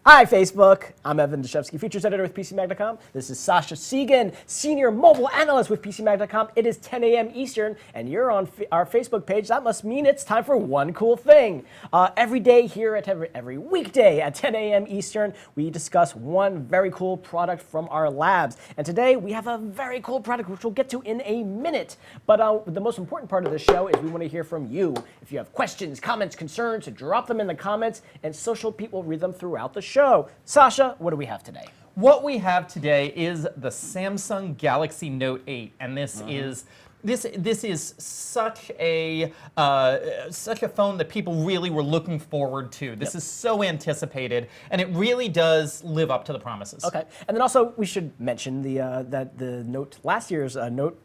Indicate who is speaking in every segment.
Speaker 1: Hi, Facebook. I'm Evan Dashevsky, features editor with PCMag.com. This is Sasha Segan, senior mobile analyst with PCMag.com. It is 10 a.m. Eastern, and you're on our Facebook page. That must mean it's time for one cool thing. Every day here at every weekday at 10 a.m. Eastern, we discuss one very cool product from our labs. And today we have a very cool product, which we'll get to in a minute. But the most important part of the show is we want to hear from you. If you have questions, comments, concerns, drop them in the comments, and Social Pete will read them throughout the show. Sasha, what do we have today?
Speaker 2: What we have today is the Samsung Galaxy Note 8, and this is such a phone that people really were looking forward to. This is so anticipated, and it really does live up to the promises.
Speaker 1: Okay, and then also we should mention that the Note, last year's Note,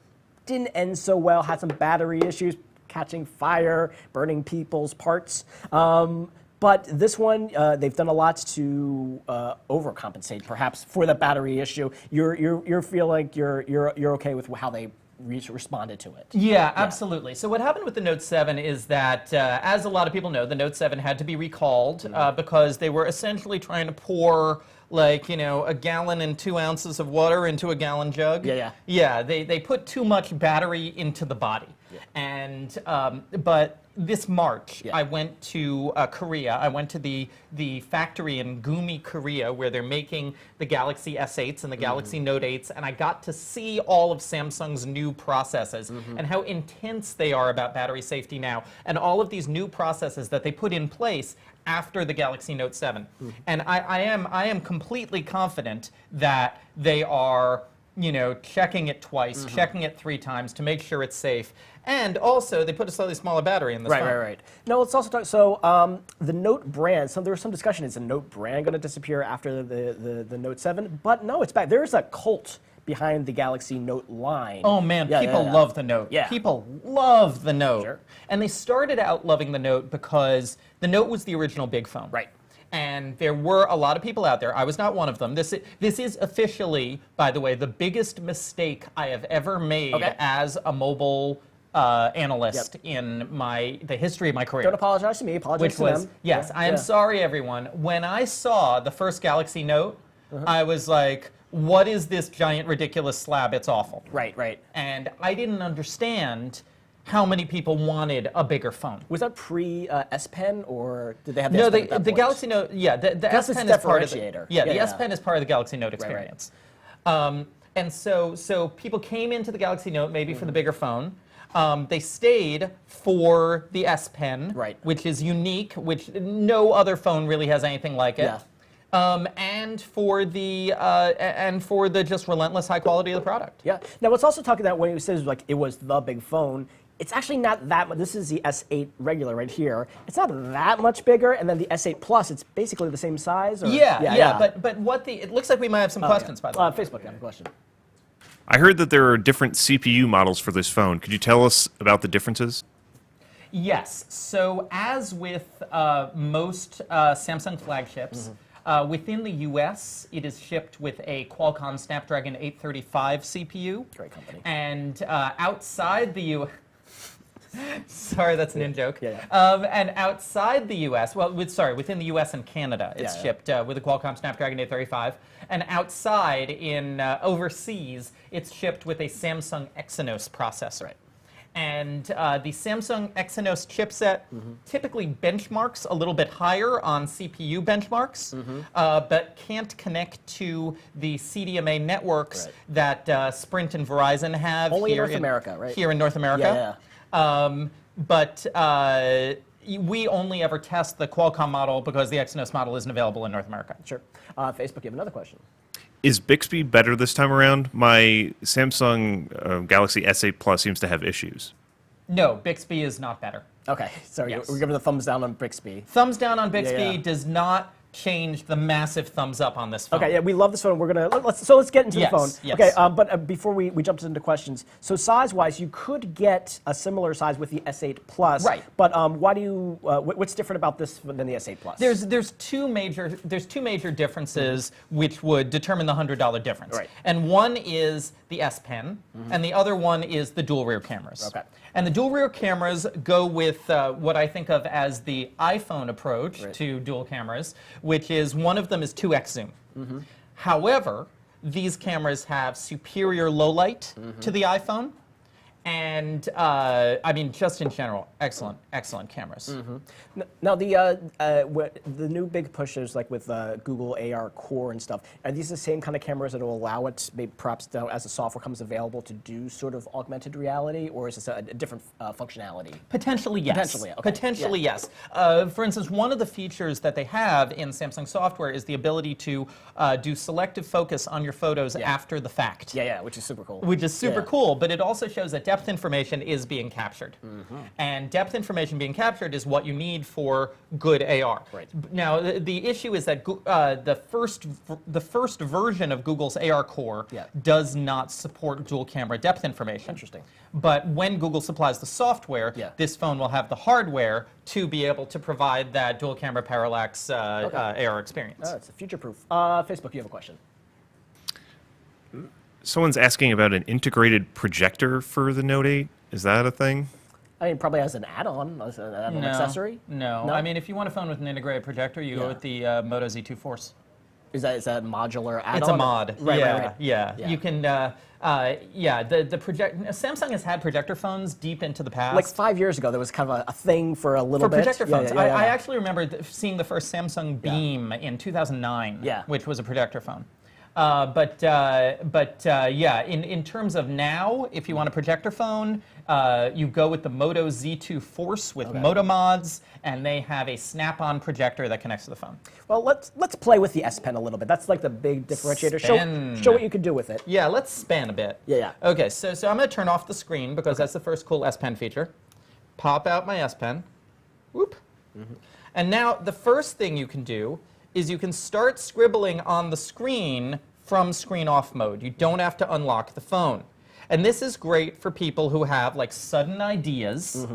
Speaker 1: didn't end so well. Had some battery issues, catching fire, burning people's parts. But this one, they've done a lot to overcompensate, perhaps, for the battery issue. You feel like you're okay with how they responded to it?
Speaker 2: Yeah, absolutely. So what happened with the Note 7 is that, as a lot of people know, the Note 7 had to be recalled because they were essentially trying to pour, like, a gallon and 2 ounces of water into a gallon jug. Yeah, they put too much battery into the body. And but this March, I went to Korea. I went to the factory in Gumi, Korea, where they're making the Galaxy S8s and the Galaxy Note 8s, and I got to see all of Samsung's new processes and how intense they are about battery safety now, and all of these new processes that they put in place after the Galaxy Note 7. And I am completely confident that they are, checking it twice, checking it 3 times to make sure it's safe. And also, they put a slightly smaller battery in this phone.
Speaker 1: Right. No, let's also talk, so the Note brand, there was some discussion, is the Note brand going to disappear after the Note 7? But no, it's back. There's a cult behind the Galaxy Note line.
Speaker 2: Oh man, people love the Note. People love the Note.
Speaker 1: Sure.
Speaker 2: And they started out loving the Note because the Note was the original big phone.
Speaker 1: Right.
Speaker 2: And there were a lot of people out there. I was not one of them. This is officially, by the way, the biggest mistake I have ever made as a mobile analyst in the history of my career.
Speaker 1: Don't apologize to me, apologize to them.
Speaker 2: Yes, I am sorry, everyone. When I saw the first Galaxy Note, I was like, what is this giant, ridiculous slab? It's awful.
Speaker 1: Right.
Speaker 2: And I didn't understand how many people wanted a bigger phone.
Speaker 1: Was that pre-S Pen, or did they have the
Speaker 2: S
Speaker 1: Pen
Speaker 2: Pen
Speaker 1: at that
Speaker 2: the
Speaker 1: point?
Speaker 2: Galaxy Note, the S Pen is part of the, the S Pen is part of the Galaxy Note experience. And so people came into the Galaxy Note maybe for the bigger phone. They stayed for the S Pen, which is unique, which no other phone really has anything like it. And for the just relentless high quality of the product.
Speaker 1: Now, let's also talk about when it says like it was the big phone. It's actually not that much. This is the S8 regular right here. It's not that much bigger, and then the S8 Plus, it's basically the same size. Or?
Speaker 2: But it looks like we might have some questions, by the way.
Speaker 1: Facebook, I have a question.
Speaker 3: I heard that there are different CPU models for this phone. Could you tell us about the differences?
Speaker 2: Yes. So as with most Samsung flagships, within the US, it is shipped with a Qualcomm Snapdragon 835 CPU.
Speaker 1: Great company.
Speaker 2: And outside the US, sorry, that's an in-joke. And outside the US, within the US and Canada, it's shipped with a Qualcomm Snapdragon 835. And outside, in overseas, it's shipped with a Samsung Exynos processor. And the Samsung Exynos chipset typically benchmarks a little bit higher on CPU benchmarks, but can't connect to the CDMA networks that Sprint and Verizon have
Speaker 1: only
Speaker 2: here
Speaker 1: in North America, right?
Speaker 2: Here in North America. But we only ever test the Qualcomm model because the Exynos model isn't available in North America.
Speaker 1: Sure. Facebook, you have another question.
Speaker 3: Is Bixby better this time around? My Samsung Galaxy S8 Plus seems to have issues.
Speaker 2: No, Bixby is not better.
Speaker 1: Okay, so we're giving the thumbs down on Bixby.
Speaker 2: Thumbs down on Bixby does not change the massive thumbs up on this phone.
Speaker 1: Okay, we love this phone. We're gonna let's get into the phone. Okay, but before we jump into questions, so size-wise, you could get a similar size with the S8 Plus.
Speaker 2: Right.
Speaker 1: But why do you? What's different about this than the S8 Plus?
Speaker 2: There's two major differences which would determine the $100 difference.
Speaker 1: Right.
Speaker 2: And one is the S Pen, and the other one is the dual rear cameras.
Speaker 1: Okay.
Speaker 2: And the dual rear cameras go with what I think of as the iPhone approach to dual cameras, which is one of them is 2x zoom. However, these cameras have superior low light to the iPhone. And I mean, just in general, excellent cameras.
Speaker 1: Now the new big pushes like with Google AR Core and stuff. Are these the same kind of cameras that will allow it, maybe perhaps as the software comes available, to do sort of augmented reality, or is this a different functionality?
Speaker 2: Potentially, yes.
Speaker 1: Potentially, okay.
Speaker 2: Potentially, yes. For instance, one of the features that they have in Samsung software is the ability to do selective focus on your photos after the fact.
Speaker 1: Yeah, which is super cool.
Speaker 2: Which is super cool, but it also shows that depth information is being captured. And depth information being captured is what you need for good AR.
Speaker 1: Right.
Speaker 2: Now, the issue is that the first version of Google's AR Core does not support dual camera depth information.
Speaker 1: Interesting.
Speaker 2: But when Google supplies the software, this phone will have the hardware to be able to provide that dual camera parallax AR experience.
Speaker 1: It's future-proof. Facebook, you have a question.
Speaker 3: Someone's asking about an integrated projector for the Note 8. Is that a thing?
Speaker 1: I mean, probably as an add-on, as an add-on accessory.
Speaker 2: No. I mean, if you want a phone with an integrated projector, you go with the Moto Z2 Force.
Speaker 1: Is that modular add-on?
Speaker 2: It's a mod.
Speaker 1: Right.
Speaker 2: Yeah. You can. The project. Samsung has had projector phones deep into the past.
Speaker 1: Like 5 years ago, there was kind of a thing for a little bit.
Speaker 2: For projector phones.
Speaker 1: Yeah.
Speaker 2: I actually remember seeing the first Samsung Beam in 2009, which was a projector phone. In terms of now, if you want a projector phone, you go with the Moto Z2 Force with Moto mods, and they have a snap-on projector that connects to the phone.
Speaker 1: Well, let's play with the S Pen a little bit. That's like the big differentiator. Show what you can do with it.
Speaker 2: Yeah, let's span a bit.
Speaker 1: Yeah.
Speaker 2: Okay, so I'm going to turn off the screen because that's the first cool S Pen feature. Pop out my S Pen. Whoop. And now the first thing you can do is you can start scribbling on the screen from screen off mode. You don't have to unlock the phone. And this is great for people who have like sudden ideas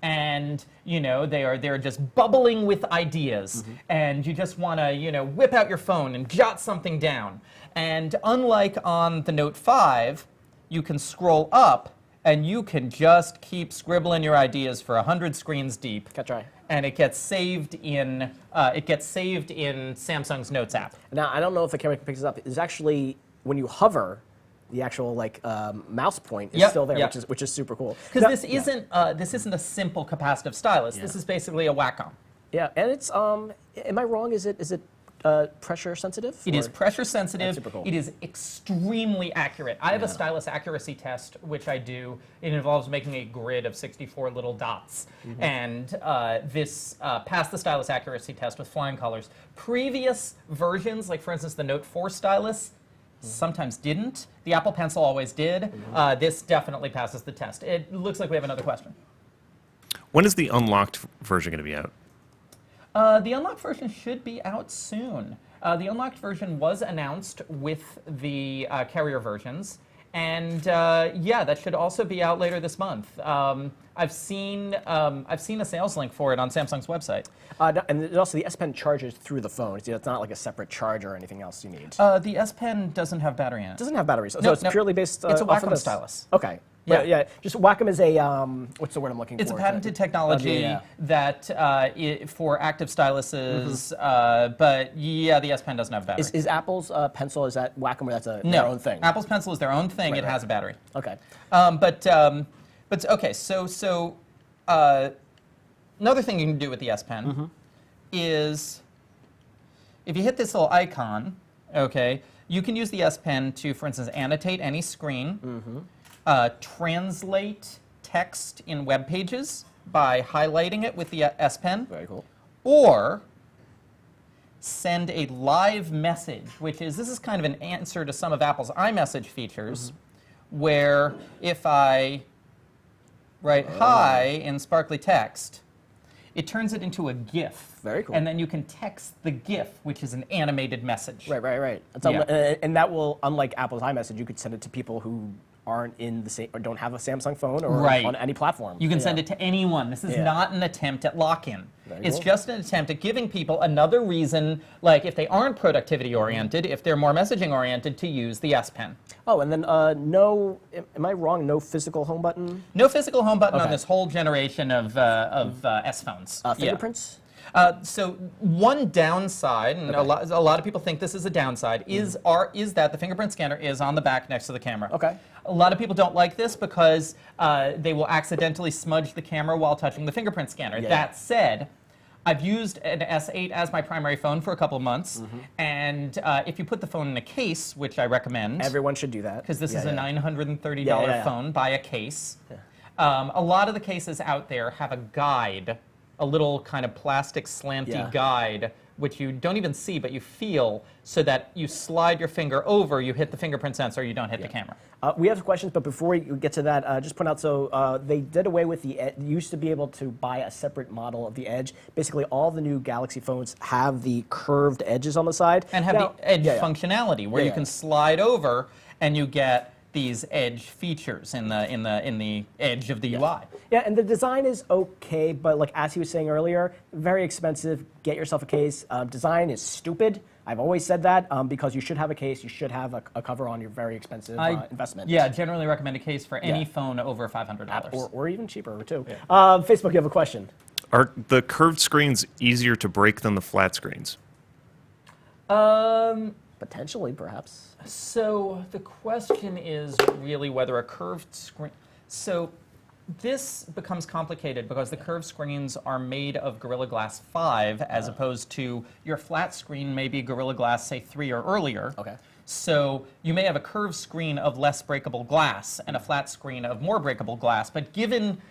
Speaker 2: and they're just bubbling with ideas and you just want to whip out your phone and jot something down. And unlike on the Note 5, you can scroll up and you can just keep scribbling your ideas for 100 screens deep.
Speaker 1: Catch eye.
Speaker 2: And it gets saved in Samsung's Notes app.
Speaker 1: Now, I don't know if the camera picks this up. It's actually, when you hover, the actual mouse point is still there, which is super cool.
Speaker 2: Because this isn't a simple capacitive stylus. This is basically a Wacom.
Speaker 1: Yeah, and it's am I wrong? Is it pressure sensitive?
Speaker 2: It is pressure sensitive.
Speaker 1: That's super cool.
Speaker 2: It is extremely accurate. I have a stylus accuracy test, which I do. It involves making a grid of 64 little dots. And this passed the stylus accuracy test with flying colors. Previous versions, like for instance the Note 4 stylus, sometimes didn't. The Apple Pencil always did. This definitely passes the test. It looks like we have another question.
Speaker 3: When is the unlocked version going to be out?
Speaker 2: The unlocked version should be out soon. The unlocked version was announced with the carrier versions, and that should also be out later this month. I've seen a sales link for it on Samsung's website.
Speaker 1: And also the S Pen charges through the phone. It's not like a separate charger or anything else you need.
Speaker 2: The S Pen doesn't have battery in it.
Speaker 1: It doesn't have batteries, so it's purely based.
Speaker 2: It's a
Speaker 1: off of
Speaker 2: Wacom
Speaker 1: this.
Speaker 2: stylus.
Speaker 1: Okay. Yeah. Just Wacom is a what's the word I'm looking for?
Speaker 2: It's a patented technology that for active styluses, but the S Pen doesn't have battery.
Speaker 1: Is Apple's Pencil, is that Wacom, or that's their own thing?
Speaker 2: Apple's Pencil is their own thing. It has a battery.
Speaker 1: Okay.
Speaker 2: So another thing you can do with the S Pen is if you hit this little icon, you can use the S Pen to, for instance, annotate any screen. Translate text in web pages by highlighting it with the S Pen.
Speaker 1: Very cool.
Speaker 2: Or send a live message, this is kind of an answer to some of Apple's iMessage features, where if I write hi in sparkly text, it turns it into a GIF.
Speaker 1: Very cool.
Speaker 2: And then you can text the GIF, which is an animated message.
Speaker 1: Right. And that will, unlike Apple's iMessage, you could send it to people who aren't in the same or don't have a Samsung phone or on any platform.
Speaker 2: You can send it to anyone. This is not an attempt at lock-in. It's
Speaker 1: cool.
Speaker 2: just an attempt at giving people another reason, like if they aren't productivity oriented, if they're more messaging oriented, to use the S Pen.
Speaker 1: Oh, and then no, am I wrong? No physical home button?
Speaker 2: No physical home button on this whole generation of S phones.
Speaker 1: Fingerprints?
Speaker 2: So one downside, and a lot of people think this is a downside, is that the fingerprint scanner is on the back next to the camera.
Speaker 1: Okay.
Speaker 2: A lot of people don't like this because they will accidentally smudge the camera while touching the fingerprint scanner.
Speaker 1: Yeah.
Speaker 2: That said, I've used an S8 as my primary phone for a couple of months, and if you put the phone in a case, which I recommend,
Speaker 1: Everyone should do that.
Speaker 2: because this is a $930
Speaker 1: Yeah.
Speaker 2: phone, buy a case. A lot of the cases out there have a guide, a little kind of plastic slanty guide, which you don't even see, but you feel, so that you slide your finger over, you hit the fingerprint sensor, you don't hit the camera.
Speaker 1: We have questions, but before we get to that, just point out, so they did away with you used to be able to buy a separate model of the Edge. Basically, all the new Galaxy phones have the curved edges on the side.
Speaker 2: And have
Speaker 1: Now-
Speaker 2: the edge
Speaker 1: Yeah.
Speaker 2: functionality, where you can slide over and you get these edge features in the edge of the UI.
Speaker 1: Yeah, and the design is okay, but like as he was saying earlier, very expensive. Get yourself a case. Design is stupid. I've always said that because you should have a case. You should have a cover on your very expensive investment.
Speaker 2: Yeah, generally recommend a case for any phone over $500.
Speaker 1: Or even cheaper too. Facebook, you have a question.
Speaker 3: Are the curved screens easier to break than the flat screens?
Speaker 1: Potentially, perhaps.
Speaker 2: So the question is really whether a curved screen. So this becomes complicated because the curved screens are made of Gorilla Glass 5 as opposed to your flat screen may be Gorilla Glass, say, 3 or earlier.
Speaker 1: Okay.
Speaker 2: So you may have a curved screen of less breakable glass and a flat screen of more breakable glass, but given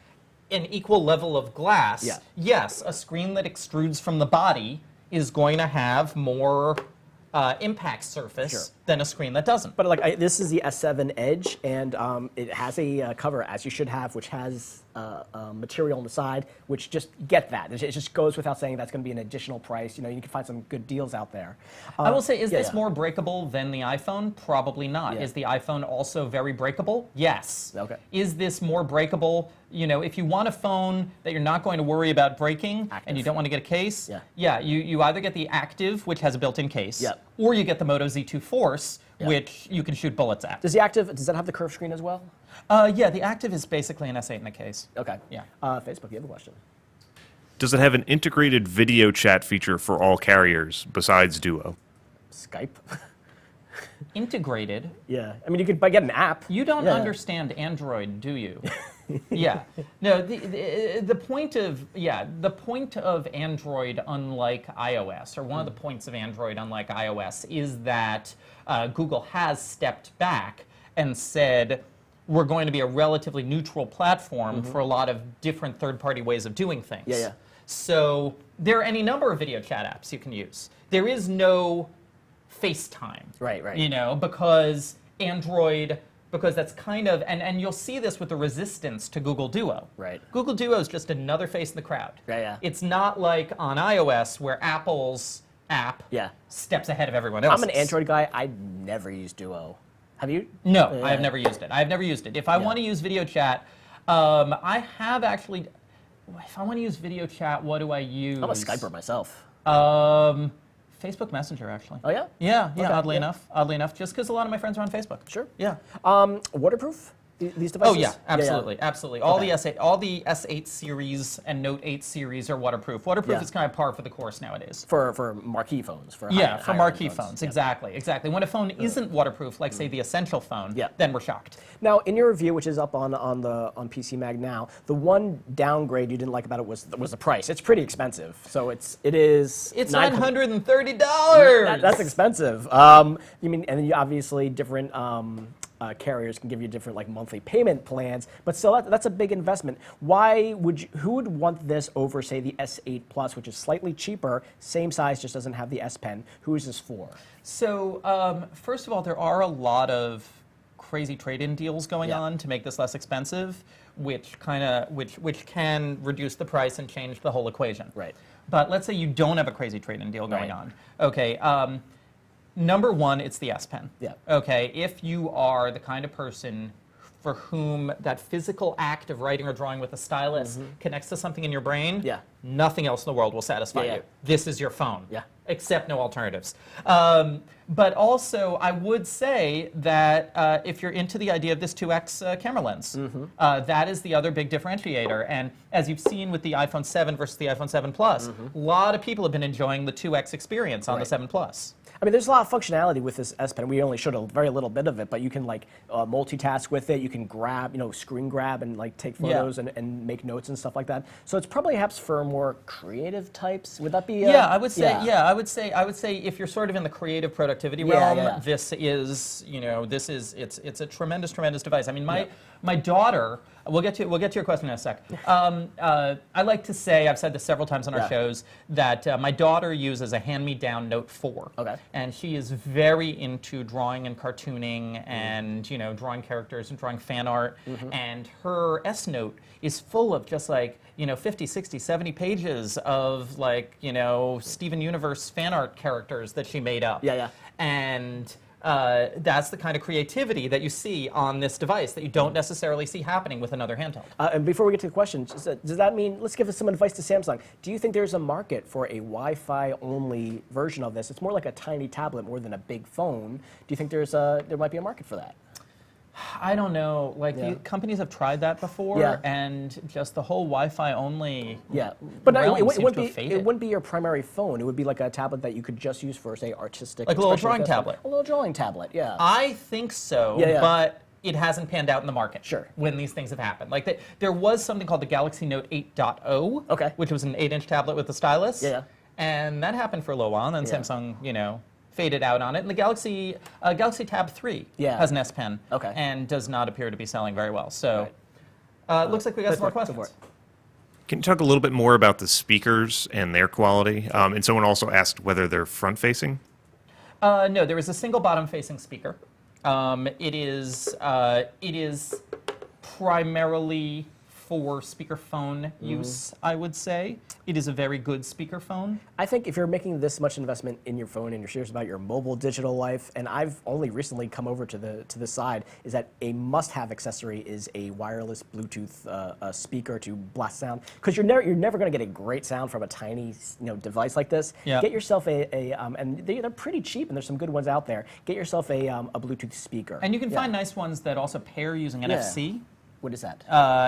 Speaker 2: an equal level of glass, yes, a screen that extrudes from the body is going to have more impact surface than a screen that doesn't.
Speaker 1: But like this is the S7 Edge, and it has a cover, as you should have, which has material on the side, which just get that. It just goes without saying that's going to be an additional price. You know, you can find some good deals out there.
Speaker 2: I will say, is this more breakable than the iPhone? Probably not.
Speaker 1: Yeah.
Speaker 2: Is the iPhone also very breakable? Yes.
Speaker 1: Okay.
Speaker 2: Is this more breakable? You know, if you want a phone that you're not going to worry about breaking and you don't want to get a case, you either get the Active, which has a built-in case, or you get the Moto Z2 Force, which you can shoot bullets at.
Speaker 1: Does the Active, does that have the curved screen as well?
Speaker 2: Yeah, the Active is basically an S8 in a case.
Speaker 1: Okay.
Speaker 2: Yeah.
Speaker 1: Facebook, you have a question.
Speaker 3: Does it have an integrated video chat feature for all carriers besides Duo?
Speaker 1: Skype?
Speaker 2: Integrated?
Speaker 1: Yeah. I mean, you could get an app.
Speaker 2: You don't understand Android, do you? Yeah. No, the point of Android, unlike iOS, or one of the points of Android, unlike iOS, is that Google has stepped back and said, we're going to be a relatively neutral platform for a lot of different third-party ways of doing things.
Speaker 1: Yeah.
Speaker 2: So there are any number of video chat apps you can use. There is no FaceTime.
Speaker 1: Right.
Speaker 2: You know, because Android, because that's kind of, and you'll see this with the resistance to Google Duo.
Speaker 1: Right.
Speaker 2: Google Duo is just another face in the crowd.
Speaker 1: Yeah.
Speaker 2: It's not like on iOS where Apple's app steps ahead of everyone else's.
Speaker 1: I'm an Android guy. I never use Duo. Have you?
Speaker 2: No, I have never used it. I've never used it. If I want to use video chat, I have actually, if I want to use video chat, what do I use?
Speaker 1: I'm a Skyper myself.
Speaker 2: Facebook Messenger, actually.
Speaker 1: Oh, yeah?
Speaker 2: Yeah,
Speaker 1: Okay,
Speaker 2: oddly enough, just because a lot of my friends are on Facebook.
Speaker 1: Sure.
Speaker 2: Yeah.
Speaker 1: Waterproof? These devices?
Speaker 2: Oh yeah, absolutely, absolutely. All the S8 series and Note 8 series are waterproof. Waterproof is kind of par for the course nowadays.
Speaker 1: For marquee phones. For
Speaker 2: for marquee phones. Exactly. When a phone isn't waterproof, like say the Essential phone, then we're shocked.
Speaker 1: Now, in your review, which is up on PC Mag now, the one downgrade you didn't like about it was the price. It's pretty expensive. So it's
Speaker 2: $930.
Speaker 1: That's expensive. You mean, and then you obviously different. Carriers can give you different like monthly payment plans, but still that's a big investment. Who would want this over, say, the S8 Plus, which is slightly cheaper, same size, just doesn't have the S Pen? Who is this for?
Speaker 2: So first of all, there are a lot of crazy trade-in deals going on to make this less expensive, which can reduce the price and change the whole equation.
Speaker 1: Right.
Speaker 2: But let's say you don't have a crazy trade-in deal going on. Okay. Number one, it's the S Pen.
Speaker 1: Yeah.
Speaker 2: Okay, if you are the kind of person for whom that physical act of writing or drawing with a stylus connects to something in your brain,
Speaker 1: Yeah.
Speaker 2: nothing else in the world will satisfy
Speaker 1: Yeah, yeah.
Speaker 2: you. This is your phone.
Speaker 1: Yeah.
Speaker 2: Except no alternatives. But also, I would say that if you're into the idea of this 2x camera lens, that is the other big differentiator. And as you've seen with the iPhone 7 versus the iPhone 7 Plus, a lot of people have been enjoying the 2x experience on the 7 Plus.
Speaker 1: I mean, there's a lot of functionality with this S Pen. We only showed a very little bit of it, but you can like multitask with it. You can grab, screen grab and like take photos and make notes and stuff like that. So it's probably perhaps for more creative types. Would that be?
Speaker 2: Yeah, I would say. Yeah, I would say if you're sort of in the creative productivity realm, this is, it's a tremendous device. I mean, my daughter. We'll get to your question in a sec. I like to say, I've said this several times on our shows, that my daughter uses a hand-me-down Note 4.
Speaker 1: Okay.
Speaker 2: And she is very into drawing and cartooning and, drawing characters and drawing fan art. And her S Note is full of just like, 50, 60, 70 pages of like, Steven Universe fan art characters that she made up.
Speaker 1: Yeah.
Speaker 2: And that's the kind of creativity that you see on this device that you don't necessarily see happening with another handheld.
Speaker 1: And before we get to the question, does that mean, let's give us some advice to Samsung. Do you think there's a market for a Wi-Fi only version of this? It's more like a tiny tablet more than a big phone. Do you think there might be a market for that?
Speaker 2: I don't know. Like, the companies have tried that before, and just the whole Wi-Fi only.
Speaker 1: Yeah, but
Speaker 2: realm
Speaker 1: it
Speaker 2: seems
Speaker 1: wouldn't be your primary phone. It would be like a tablet that you could just use for, say, artistic.
Speaker 2: Like a little drawing tablet.
Speaker 1: A little drawing tablet. Yeah.
Speaker 2: I think so.
Speaker 1: Yeah.
Speaker 2: But it hasn't panned out in the market.
Speaker 1: Sure.
Speaker 2: When these things have happened, like there was something called the Galaxy Note 8.0.
Speaker 1: Okay.
Speaker 2: Which was an 8-inch tablet with a stylus.
Speaker 1: Yeah.
Speaker 2: And that happened for a little while, and then Samsung, faded out on it. And the Galaxy Tab 3 has an S Pen.
Speaker 1: Okay.
Speaker 2: And does not appear to be selling very well. So looks like we got some more questions.
Speaker 3: Can you talk a little bit more about the speakers and their quality? And someone also asked whether they're front-facing.
Speaker 2: No, there is a single bottom-facing speaker. It is primarily for speakerphone use, I would say. It is a very good speakerphone.
Speaker 1: I think if you're making this much investment in your phone and you're serious about your mobile digital life, and I've only recently come over to the side, is that a must-have accessory is a wireless Bluetooth speaker to blast sound, because you're never going to get a great sound from a tiny device like this.
Speaker 2: Yeah.
Speaker 1: Get yourself and they're pretty cheap, and there's some good ones out there. Get yourself a Bluetooth speaker.
Speaker 2: And you can find nice ones that also pair using NFC.
Speaker 1: What is that?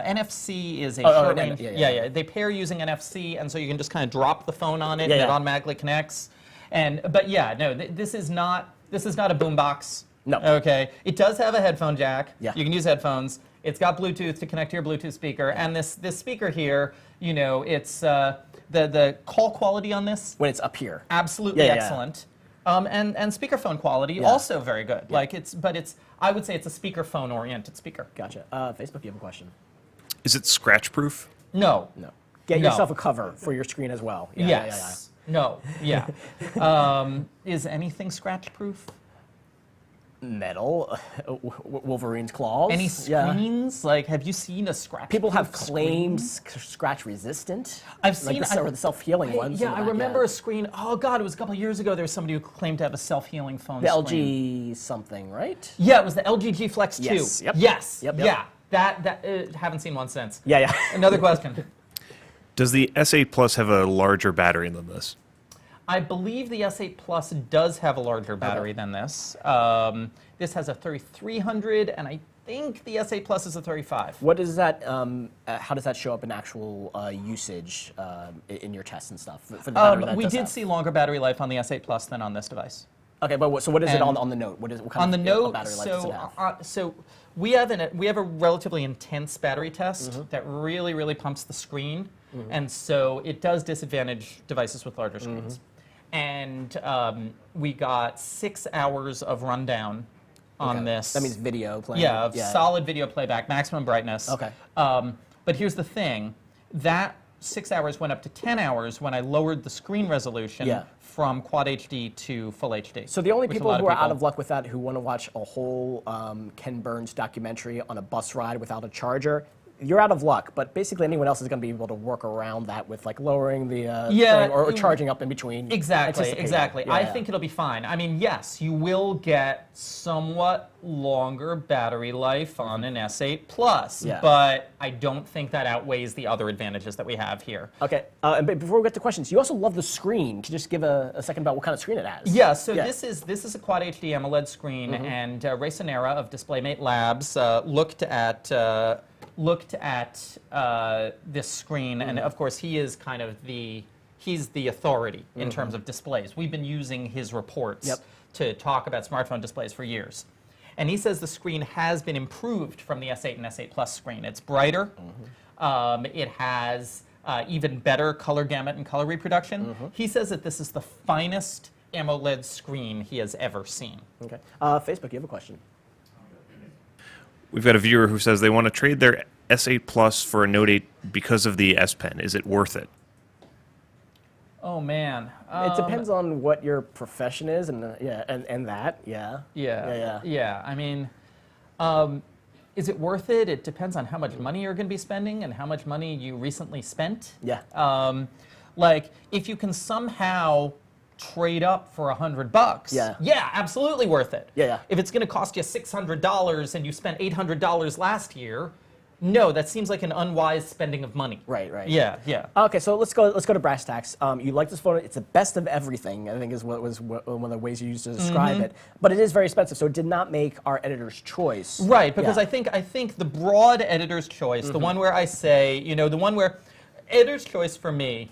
Speaker 2: NFC is a short range. They pair using NFC, and so you can just kind of drop the phone on it, and it automatically connects. This is not a boombox.
Speaker 1: No.
Speaker 2: Okay. It does have a headphone jack.
Speaker 1: Yeah.
Speaker 2: You can use headphones. It's got Bluetooth to connect to your Bluetooth speaker, and this speaker here, it's the call quality on this.
Speaker 1: When it's up here.
Speaker 2: Absolutely excellent. And speakerphone quality also very good. Yeah. I would say it's a speakerphone oriented speaker.
Speaker 1: Gotcha. Facebook, you have a question?
Speaker 3: Is it scratch proof?
Speaker 2: No.
Speaker 1: Get yourself a cover for your screen as well.
Speaker 2: Yes. No. Yeah. Is anything scratch proof?
Speaker 1: Metal, Wolverine's claws.
Speaker 2: Any screens? Like, have you seen a scratch?
Speaker 1: People have claimed scratch resistant.
Speaker 2: I've seen
Speaker 1: the self-healing ones.
Speaker 2: Yeah, I remember a screen. Oh God, it was a couple of years ago. There was somebody who claimed to have a self-healing phone.
Speaker 1: The
Speaker 2: screen.
Speaker 1: LG something, right?
Speaker 2: Yeah, it was the LG G Flex 2.
Speaker 1: Yes. Yep.
Speaker 2: Yes.
Speaker 1: Yep.
Speaker 2: Yeah. That haven't seen one since.
Speaker 1: Yeah.
Speaker 2: Another question.
Speaker 3: Does the S8 Plus have a larger battery than this?
Speaker 2: I believe the S8 Plus does have a larger battery than this. This has a 3300, and I think the S8 Plus is a 35.
Speaker 1: What is that? How does that show up in actual usage in your tests and stuff? For the battery that
Speaker 2: we
Speaker 1: does
Speaker 2: did
Speaker 1: have?
Speaker 2: see longer battery life on the S8 Plus than on this device.
Speaker 1: Okay, but what is it on the Note? What kind
Speaker 2: on
Speaker 1: of
Speaker 2: the Note?
Speaker 1: battery life does it have?
Speaker 2: So we have a relatively intense battery test that really pumps the screen, and so it does disadvantage devices with larger screens. And we got 6 hours of rundown on this.
Speaker 1: That means video playing.
Speaker 2: Yeah, solid video playback, maximum brightness.
Speaker 1: Okay.
Speaker 2: But here's the thing. That 6 hours went up to 10 hours when I lowered the screen resolution from Quad HD to Full HD.
Speaker 1: So the only people who are out of luck with that, who want to watch a whole Ken Burns documentary on a bus ride without a charger, you're out of luck, but basically anyone else is going to be able to work around that with like lowering the
Speaker 2: Yeah,
Speaker 1: thing or charging up in between.
Speaker 2: Exactly,
Speaker 1: anticipating.
Speaker 2: exactly.
Speaker 1: Yeah,
Speaker 2: I
Speaker 1: yeah.
Speaker 2: think it'll be fine. I mean, yes, you will get somewhat longer battery life on an S8 Plus,
Speaker 1: Yeah.
Speaker 2: but I don't think that outweighs the other advantages that we have here.
Speaker 1: Okay, and before we get to questions, you also love the screen. Can you just give a second about what kind of screen it has?
Speaker 2: Yeah, so this is a Quad HD AMOLED screen, and Ray Sonera of DisplayMate Labs looked at this screen, and of course he is kind of he's the authority in terms of displays. We've been using his reports to talk about smartphone displays for years. And he says the screen has been improved from the S8 and S8 Plus screen. It's brighter. It has even better color gamut and color reproduction. He says that this is the finest AMOLED screen he has ever seen.
Speaker 1: Okay. Facebook, you have a question.
Speaker 3: We've got a viewer who says they want to trade their S8 Plus for a Note 8 because of the S Pen. Is it worth it?
Speaker 2: Oh man.
Speaker 1: It depends on what your profession is, and that.
Speaker 2: Yeah. I mean, is it worth it? It depends on how much money you're going to be spending and how much money you recently spent.
Speaker 1: Yeah.
Speaker 2: Like, if you can somehow trade up for $100, yeah, absolutely worth it.
Speaker 1: Yeah.
Speaker 2: If it's going to cost you $600 and you spent $800 last year, no, that seems like an unwise spending of money.
Speaker 1: Right.
Speaker 2: Yeah.
Speaker 1: Okay, so let's go to brass tacks. You like this phone? It's the best of everything, I think, is one of the ways you used to describe it. But it is very expensive, so it did not make our editor's choice.
Speaker 2: Right, because I think the broad editor's choice, the one where I say, the one where editor's choice for me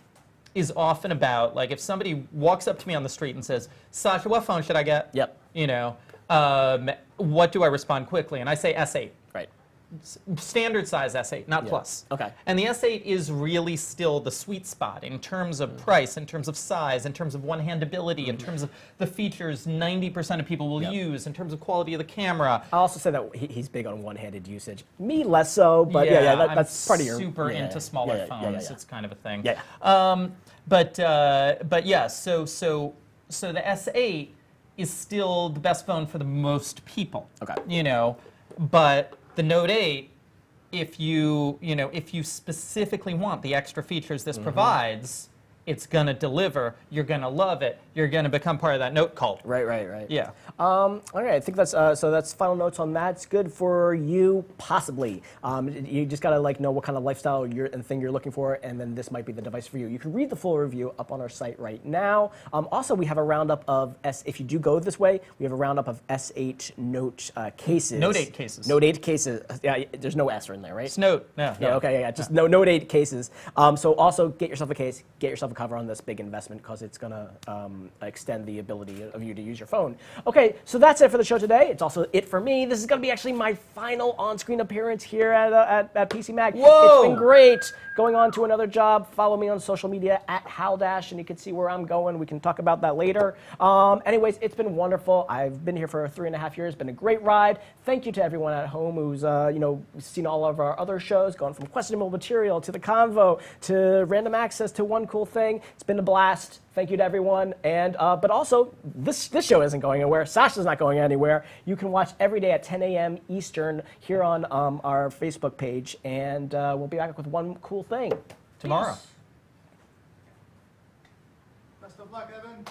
Speaker 2: is often about, like, if somebody walks up to me on the street and says, Sasha, what phone should I get?
Speaker 1: Yep.
Speaker 2: What do I respond quickly? And I say S8.
Speaker 1: Right.
Speaker 2: Standard size S8, not Plus.
Speaker 1: Okay.
Speaker 2: And the S8 is really still the sweet spot in terms of price, in terms of size, in terms of one-handability, in terms of the features 90% of people will use, in terms of quality of the camera.
Speaker 1: I'll also say that he's big on one-handed usage. Me less so, but that's part of your...
Speaker 2: I'm super into smaller phones.
Speaker 1: Yeah.
Speaker 2: It's kind of a thing.
Speaker 1: Yeah.
Speaker 2: But yeah, so the S8 is still the best phone for the most people.
Speaker 1: Okay.
Speaker 2: But the Note 8, if you specifically want the extra features this provides, it's gonna deliver. You're gonna love it. You're gonna become part of that Note cult.
Speaker 1: Right.
Speaker 2: Yeah.
Speaker 1: All right, I think that's so. That's final notes on that. It's good for you, possibly. You just gotta know what kind of lifestyle and thing you're looking for, and then this might be the device for you. You can read the full review up on our site right now. Also, we have a roundup of if you do go this way, we have a roundup of S8 Note cases.
Speaker 2: Note 8 cases.
Speaker 1: Note 8 cases. Yeah, there's no S in there, right?
Speaker 2: It's Note. No.
Speaker 1: Okay. Just Note 8 cases. So also get yourself a case. Get yourself a cover on this big investment because it's going to extend the ability of you to use your phone. Okay, so that's it for the show today. It's also it for me. This is going to be actually my final on-screen appearance here at PC Mag.
Speaker 2: Whoa!
Speaker 1: It's been great. Going on to another job. Follow me on social media at Haldash, and you can see where I'm going. We can talk about that later. Anyways, it's been wonderful. I've been here for 3.5 years. Been a great ride. Thank you to everyone at home who's seen all of our other shows, gone from questionable material to the convo to random access to one cool thing. It's been a blast. Thank you to everyone. And but also, this show isn't going anywhere. Sasha's not going anywhere. You can watch every day at 10 a.m. Eastern here on our Facebook page, and we'll be back with one cool thing
Speaker 2: Tomorrow.
Speaker 1: Peace.
Speaker 4: Best of luck, Evan.